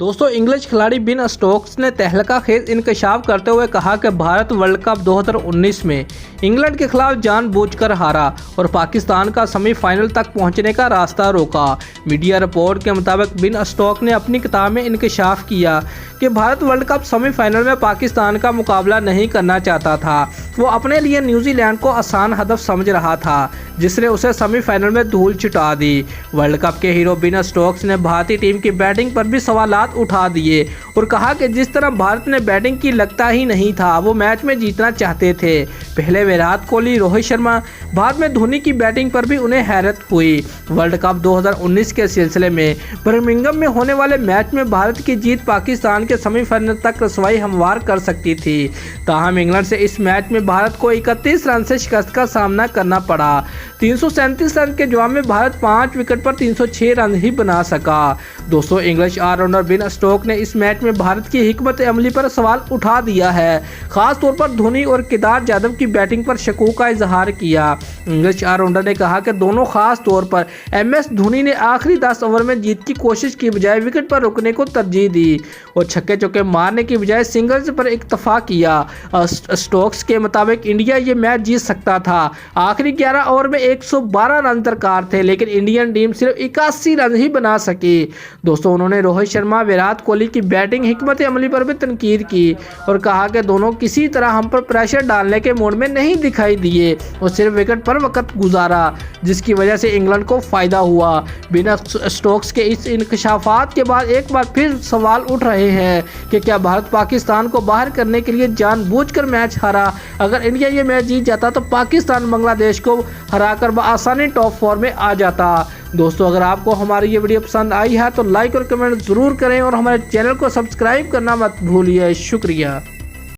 दोस्तों, इंग्लिश खिलाड़ी Ben Stokes ने तहलका खेज इंकशाफ करते हुए कहा कि भारत वर्ल्ड कप 2019 में इंग्लैंड के खिलाफ जानबूझकर हारा और पाकिस्तान का सेमीफाइनल तक पहुंचने का रास्ता रोका। मीडिया रिपोर्ट के मुताबिक बेन स्टोक्स ने अपनी किताब में इंकशाफ किया कि भारत वर्ल्ड कप सेमीफाइनल में पाकिस्तान का मुकाबला नहीं करना चाहता था। वो अपने लिए न्यूजीलैंड को आसान हदफ समझ रहा था, जिसने उसे सेमीफाइनल में धूल छिटा दी। वर्ल्ड कप के हीरो बेन स्टोक्स ने भारतीय टीम की बैटिंग पर भी सवालात उठा दिए और कहा कि जिस तरह भारत ने बैटिंग की लगता ही नहीं था, वो मैच में जीतना चाहते थे। पहले विराट कोहली, रोहित शर्मा, बाद में धोनी की बैटिंग पर भी उन्हें हैरत हुई। वर्ल्ड कप 2019 के सिलसिले में बर्मिंघम में होने वाले मैच में भारत की जीत पाकिस्तान के सेमीफाइनल तक रसवाई हमवार कर सकती थी। ताहम इंग्लैंड से इस मैच में भारत को 31 रन से शिकस्त का सामना करना पड़ा। 337 रन के जवाब में भारत 5 विकेट पर 306 रन ही बना सका। दोस्तों, इंग्लिश ऑलराउंडर बेन स्टोक्स ने इस मैच में भारत की हिकमत अमली पर सवाल उठा दिया है, खास तौर पर धोनी और केदार जाधव की बैटिंग पर शकूक का इजहार किया। इंग्लिश ऑलराउंडर ने कहा कि दोनों, खास तौर पर एमएस धोनी ने आखिरी 10 ओवर में जीत की कोशिश की बजाय विकेट पर रुकने को तरजीह दी और छक्के चौके मारने की बजाय सिंगल्स पर इक्तफा किया। स्टोक्स के मुताबिक इंडिया ये मैच जीत सकता था। आखिरी 11 ओवर में 112 रन दरकार थे, लेकिन इंडियन टीम सिर्फ 81 रन ही बना सकी। दोस्तों, उन्होंने रोहित शर्मा, विराट कोहली की बैटिंग हिकमत अमली पर भी तनकीद की और कहा कि दोनों किसी तरह हम पर प्रेशर डालने के मूड में नहीं दिखाई दिए और सिर्फ विकेट पर वक्त गुजारा, जिसकी वजह से इंग्लैंड को फायदा हुआ। बेन स्टोक्स के इस इंकशाफात के बाद एक बार फिर सवाल उठ रहे हैं कि क्या भारत पाकिस्तान को बाहर करने के लिए जानबूझकर मैच हारा? अगर इंडिया ये मैच जीत जाता तो पाकिस्तान बांग्लादेश को हराकर आसानी टॉप 4 में आ जाता। दोस्तों, अगर आपको हमारी ये वीडियो पसंद आई है तो लाइक और कमेंट ज़रूर करें और हमारे चैनल को सब्सक्राइब करना मत भूलिए। शुक्रिया।